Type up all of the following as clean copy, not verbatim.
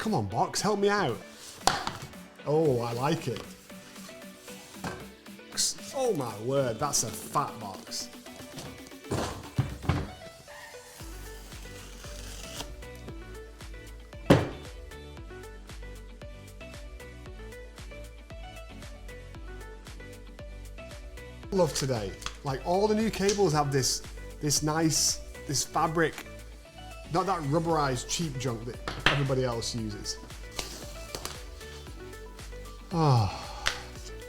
Come on, box, help me out. Oh, I like it. Oh my word, that's a fat box. Love today. Like all the new cables have this fabric, not that rubberized cheap junk that everybody else uses. Ah,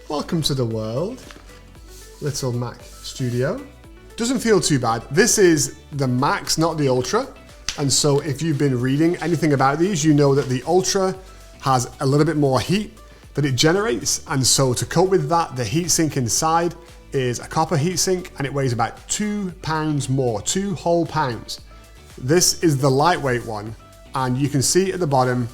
welcome to the world, little Mac Studio. Doesn't feel too bad. This is the Max, not the Ultra. And so if you've been reading anything about these, you know that the Ultra has a little bit more heat that it generates. And so to cope with that, the Heatsink Inside is a copper heatsink and it weighs about 2 pounds more, 2 whole pounds. This is the lightweight one and you can see at the bottom,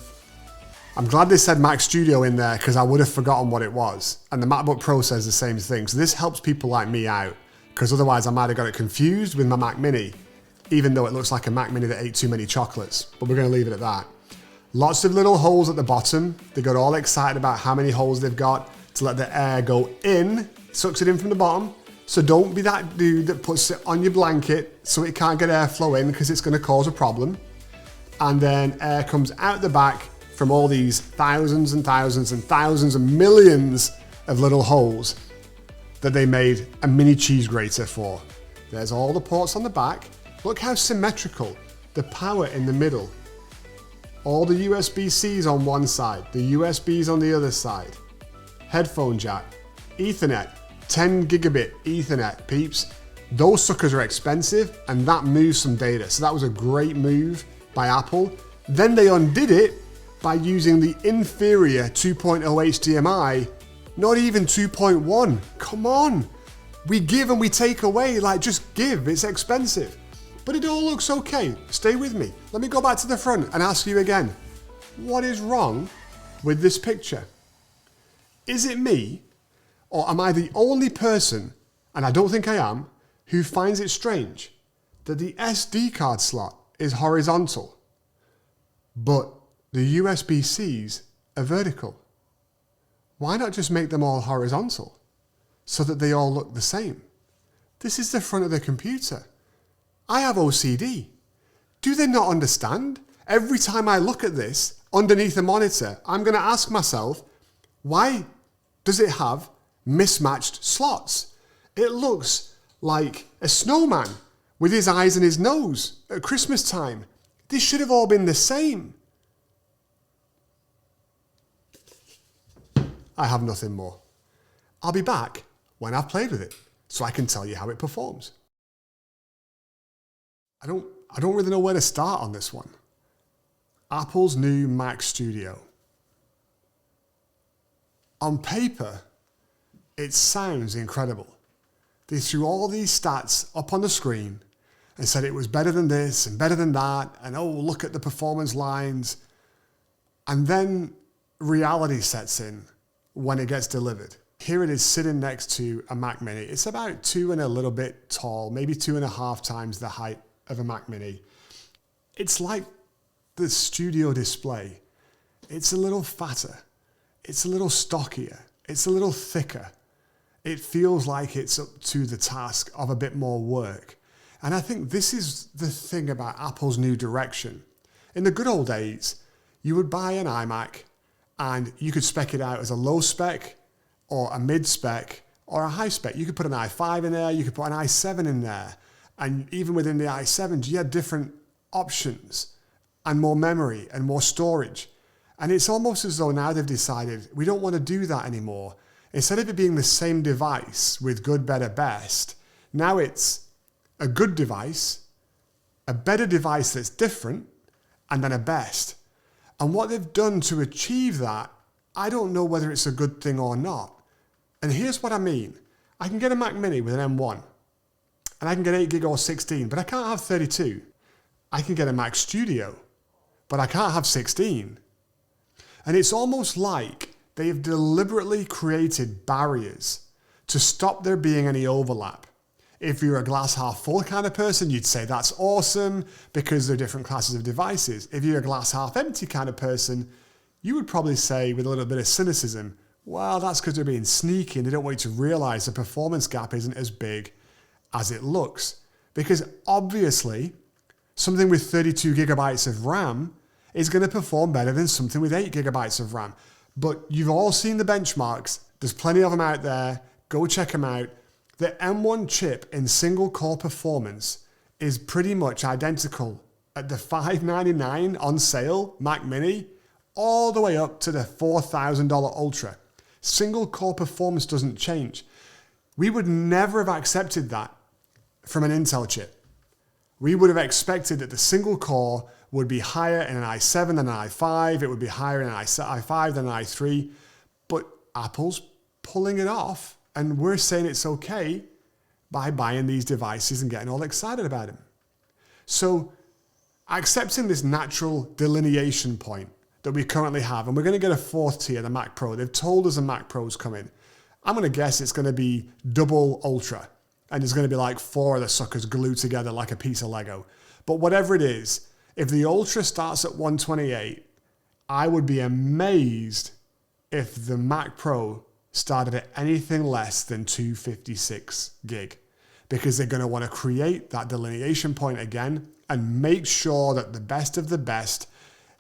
I'm glad they said Mac Studio in there because I would have forgotten what it was. And the MacBook Pro says the same thing. So this helps people like me out because otherwise I might have got it confused with my Mac Mini, even though it looks like a Mac Mini that ate too many chocolates, but we're gonna leave it at that. Lots of little holes at the bottom. They got all excited about how many holes they've got to let the air go in, sucks it in from the bottom. So don't be that dude that puts it on your blanket so it can't get airflow in because it's gonna cause a problem. And then air comes out the back from all these thousands and thousands and thousands and millions of little holes that they made a mini cheese grater for. There's all the ports on the back. Look how symmetrical, the power in the middle. All the USB-Cs on one side, the USBs on the other side. Headphone jack, Ethernet, 10 gigabit Ethernet, peeps. Those suckers are expensive and that moves some data. So that was a great move by Apple. Then they undid it by using the inferior 2.0 HDMI, not even 2.1. Come on. We give and we take away, like just give, it's expensive. But it all looks okay. Stay with me. Let me go back to the front and ask you again. What is wrong with this picture? Is it me, or am I the only person, and I don't think I am, who finds it strange that the SD card slot is horizontal, but the USB-Cs are vertical? Why not just make them all horizontal so that they all look the same? This is the front of the computer. I have OCD. Do they not understand? Every time I look at this underneath the monitor, I'm going to ask myself, why does it have mismatched slots? It looks like a snowman with his eyes and his nose at Christmas time. This should have all been the same. I have nothing more. I'll be back when I've played with it so I can tell you how it performs. I don't really know where to start on this one. Apple's new Mac Studio. On paper, it sounds incredible. They threw all these stats up on the screen and said it was better than this and better than that, and oh, look at the performance lines. And then reality sets in when it gets delivered. Here it is sitting next to a Mac Mini. It's about 2 and a little bit tall, maybe 2.5 times the height of a Mac Mini. It's like the studio display. It's a little fatter. It's a little stockier. It's a little thicker. It feels like it's up to the task of a bit more work. And I think this is the thing about Apple's new direction. In the good old days, you would buy an iMac and you could spec it out as a low spec or a mid spec or a high spec. You could put an i5 in there, you could put an i7 in there. And even within the i7, you had different options and more memory and more storage. And it's almost as though now they've decided we don't want to do that anymore. Instead of it being the same device with good, better, best, now it's a good device, a better device that's different, and then a best. And what they've done to achieve that, I don't know whether it's a good thing or not. And here's what I mean. I can get a Mac Mini with an M1, and I can get 8 gig or 16, but I can't have 32. I can get a Mac Studio, but I can't have 16. And it's almost like they have deliberately created barriers to stop there being any overlap. If you're a glass half full kind of person, you'd say that's awesome because they're different classes of devices. If you're a glass half empty kind of person, you would probably say with a little bit of cynicism, well, that's because they're being sneaky and they don't want you to realize the performance gap isn't as big as it looks. Because obviously, something with 32 gigabytes of RAM is going to perform better than something with 8 gigabytes of RAM. But you've all seen the benchmarks. There's plenty of them out there. Go check them out. The M1 chip in single core performance is pretty much identical at the $599 on sale Mac Mini all the way up to the $4,000 Ultra. Single core performance doesn't change. We would never have accepted that from an Intel chip. We would have expected that the single core would be higher in an i7 than an i5. It would be higher in an i5 than an i3. But Apple's pulling it off. And we're saying it's okay by buying these devices and getting all excited about them. So accepting this natural delineation point that we currently have, and we're going to get a fourth tier, the Mac Pro. They've told us the Mac Pro's coming. I'm going to guess it's going to be double Ultra. And there's going to be like 4 of the suckers glued together like a piece of Lego. But whatever it is, if the Ultra starts at 128, I would be amazed if the Mac Pro started at anything less than 256 gig, because they're going to want to create that delineation point again and make sure that the best of the best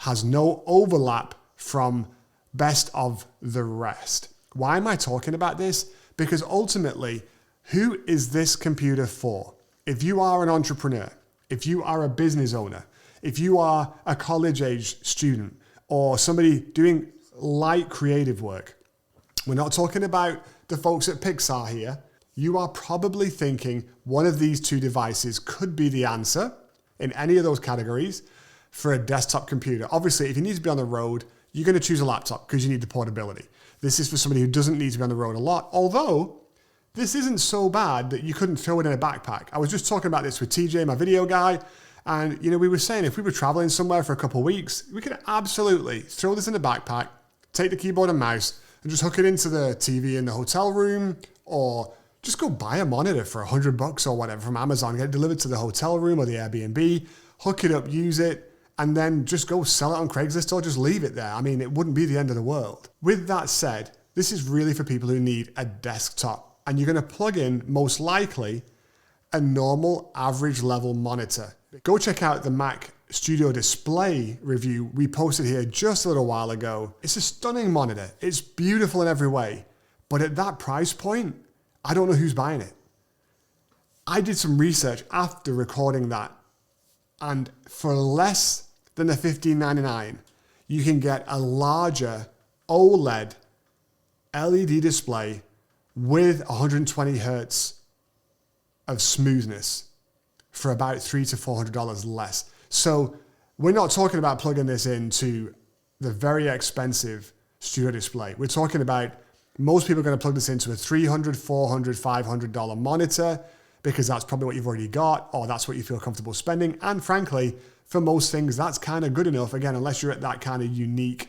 has no overlap from best of the rest. Why am I talking about this? Because ultimately, who is this computer for? If you are an entrepreneur, if you are a business owner, if you are a college-age student or somebody doing light creative work, we're not talking about the folks at Pixar here. You are probably thinking one of these two devices could be the answer in any of those categories for a desktop computer. Obviously, if you need to be on the road, you're going to choose a laptop because you need the portability. This is for somebody who doesn't need to be on the road a lot, although this isn't so bad that you couldn't throw it in a backpack. I was just talking about this with TJ, my video guy, and we were saying if we were traveling somewhere for a couple of weeks, we could absolutely throw this in a backpack, take the keyboard and mouse, and just hook it into the TV in the hotel room, or just go buy a monitor for $100 or whatever from Amazon, get it delivered to the hotel room or the Airbnb, hook it up, use it, and then just go sell it on Craigslist or just leave it there. I mean, it wouldn't be the end of the world. With that said, this is really for people who need a desktop, and you're going to plug in, most likely, a normal average level monitor. Go check out the Mac Studio Display review we posted here just a little while ago. It's a stunning monitor. It's beautiful in every way. But at that price point, I don't know who's buying it. I did some research after recording that, and for less than the $15.99, you can get a larger OLED LED display with 120 hertz of smoothness for about $300 to $400 less. So we're not talking about plugging this into the very expensive Studio Display. We're talking about most people are going to plug this into a $300, $400, $500 monitor because that's probably what you've already got, or that's what you feel comfortable spending. And frankly, for most things, that's kind of good enough, again, unless you're at that kind of unique,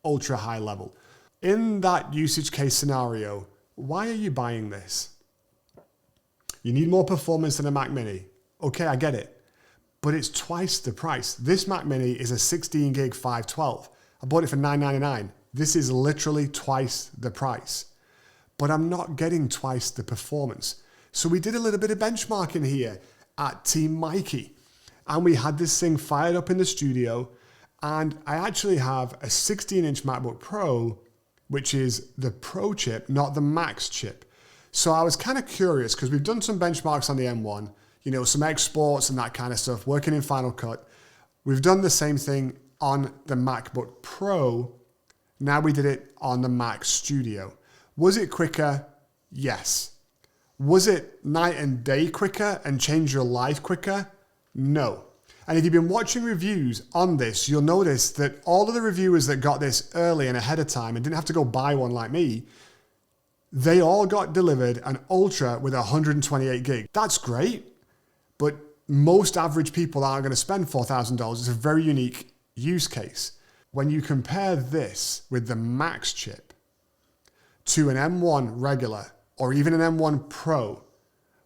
ultra high level. In that usage case scenario, why are you buying this? You need more performance than a Mac Mini. Okay, I get it. But it's twice the price. This Mac Mini is a 16 gig 512. I bought it for $999. This is literally twice the price. But I'm not getting twice the performance. So we did a little bit of benchmarking here at Team Mikey. And we had this thing fired up in the studio. And I actually have a 16-inch MacBook Pro, which is the Pro chip, not the Max chip. So I was kind of curious because we've done some benchmarks on the M1, some exports and that kind of stuff, working in Final Cut. We've done the same thing on the MacBook Pro. Now we did it on the Mac Studio. Was it quicker? Yes. Was it night and day quicker and change your life quicker? No. And if you've been watching reviews on this, you'll notice that all of the reviewers that got this early and ahead of time and didn't have to go buy one like me, they all got delivered an Ultra with 128 gig. That's great, but most average people aren't going to spend $4,000. It's a very unique use case. When you compare this with the Max chip to an M1 regular or even an M1 Pro,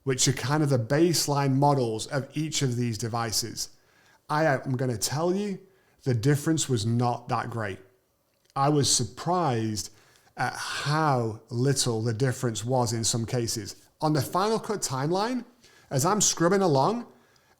which are kind of the baseline models of each of these devices. I am going to tell you, the difference was not that great. I was surprised at how little the difference was in some cases. On the Final Cut timeline, as I'm scrubbing along,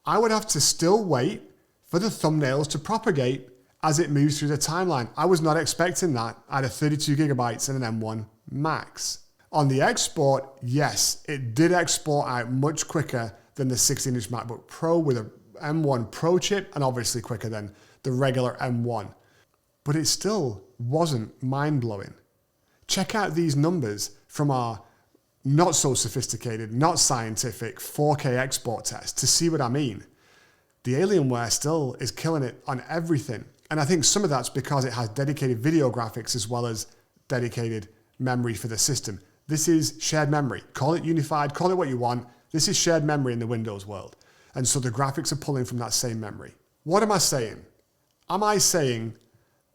I would have to still wait for the thumbnails to propagate as it moves through the timeline. I was not expecting that at a 32 gigabytes and an M1 Max. On the export, yes, it did export out much quicker than the 16-inch MacBook Pro with a M1 Pro chip, and obviously quicker than the regular M1. But it still wasn't mind-blowing. Check out these numbers from our not so sophisticated, not scientific 4K export test to see what I mean. The Alienware still is killing it on everything. And I think some of that's because it has dedicated video graphics as well as dedicated memory for the system. This is shared memory. Call it unified, call it what you want. This is shared memory in the Windows world. And so the graphics are pulling from that same memory. What am I saying? Am I saying,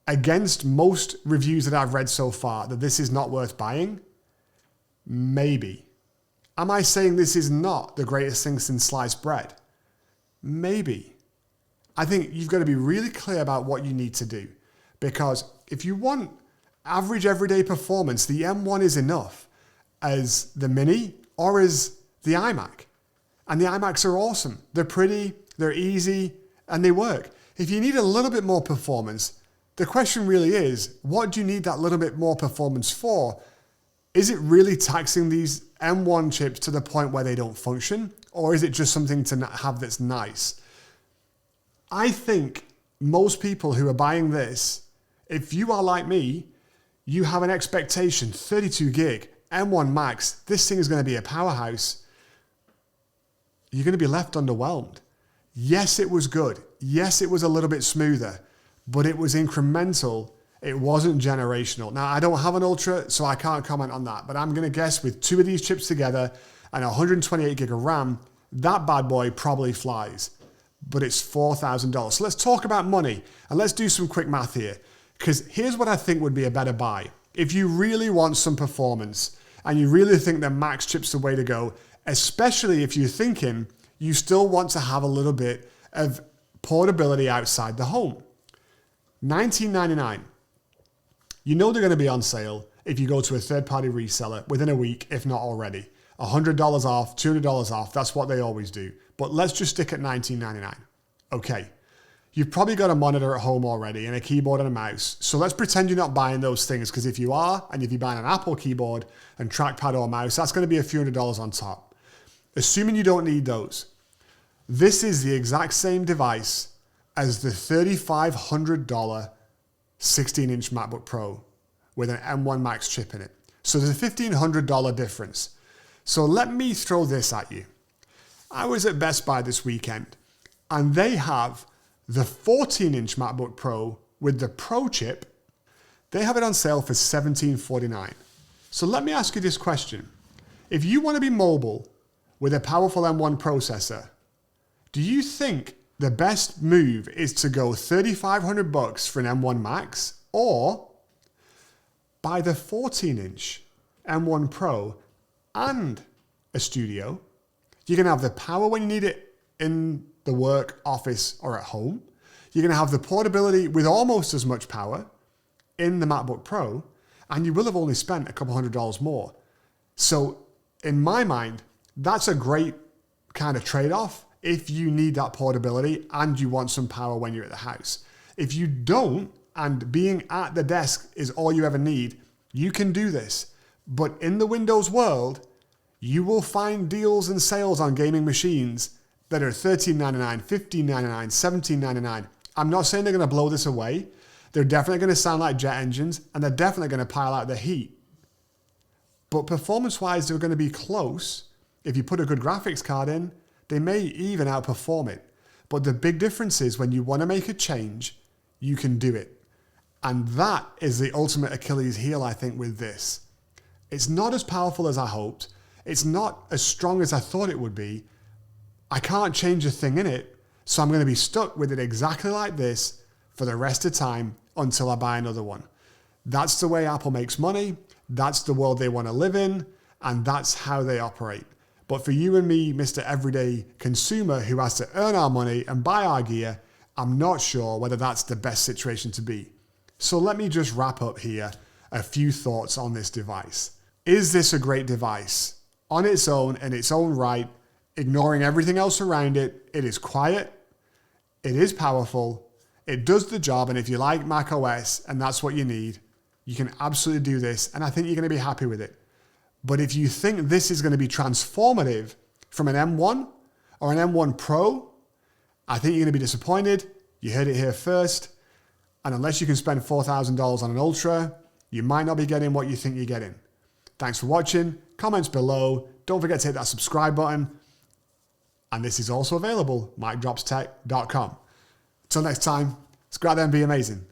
against most reviews that I've read so far, that this is not worth buying? Maybe. Am I saying this is not the greatest thing since sliced bread? Maybe. I think you've got to be really clear about what you need to do, because if you want average everyday performance, the M1 is enough as the Mini or as the iMac. And the iMacs are awesome. They're pretty, they're easy, and they work. If you need a little bit more performance, the question really is, what do you need that little bit more performance for? Is it really taxing these M1 chips to the point where they don't function? Or is it just something to have that's nice? I think most people who are buying this, if you are like me, you have an expectation, 32 gig, M1 Max, this thing is going to be a powerhouse. You're going to be left underwhelmed. Yes, it was good. Yes, it was a little bit smoother, but it was incremental. It wasn't generational. Now, I don't have an Ultra, so I can't comment on that, but I'm going to guess with two of these chips together and 128 gig of RAM, that bad boy probably flies, but it's $4,000. So let's talk about money and let's do some quick math here, because here's what I think would be a better buy. If you really want some performance and you really think the Max chip's the way to go, especially if you're thinking you still want to have a little bit of portability outside the home. $19.99. You know they're going to be on sale if you go to a third-party reseller within a week, if not already. $100 off, $200 off, that's what they always do. But let's just stick at $19.99. Okay, you've probably got a monitor at home already and a keyboard and a mouse. So let's pretend you're not buying those things, because if you are, and if you're buying an Apple keyboard and trackpad or mouse, that's going to be a few $100s on top. Assuming you don't need those, this is the exact same device as the $3,500 16-inch MacBook Pro with an M1 Max chip in it. So there's a $1,500 difference. So let me throw this at you. I was at Best Buy this weekend, and they have the 14-inch MacBook Pro with the Pro chip. They have it on sale for $1,749. So let me ask you this question. If you want to be mobile with a powerful M1 processor, do you think the best move is to go $3,500 for an M1 Max, or buy the 14-inch M1 Pro and a studio? You're going to have the power when you need it in the work, office, or at home. You're going to have the portability with almost as much power in the MacBook Pro, and you will have only spent a couple $100 more. So in my mind, that's a great kind of trade-off if you need that portability and you want some power when you're at the house. If you don't, and being at the desk is all you ever need, you can do this. But in the Windows world, you will find deals and sales on gaming machines that are $13.99, $15.99, $17.99. I'm not saying they're going to blow this away. They're definitely going to sound like jet engines, and they're definitely going to pile out the heat. But performance-wise, they're going to be close. If you put a good graphics card in, they may even outperform it. But the big difference is when you want to make a change, you can do it. And that is the ultimate Achilles heel, I think, with this. It's not as powerful as I hoped. It's not as strong as I thought it would be. I can't change a thing in it, so I'm going to be stuck with it exactly like this for the rest of the time until I buy another one. That's the way Apple makes money. That's the world they want to live in, and that's how they operate. But for you and me, Mr. Everyday Consumer, who has to earn our money and buy our gear, I'm not sure whether that's the best situation to be. So let me just wrap up here a few thoughts on this device. Is this a great device? On its own, in its own right, ignoring everything else around it, it is quiet, it is powerful, it does the job, and if you like Mac OS and that's what you need, you can absolutely do this, and I think you're going to be happy with it. But if you think this is going to be transformative from an M1 or an M1 Pro, I think you're going to be disappointed. You heard it here first. And unless you can spend $4,000 on an Ultra, you might not be getting what you think you're getting. Thanks for watching. Comments below. Don't forget to hit that subscribe button. And this is also available, micdropstech.com. Till next time, let's go out there and be amazing.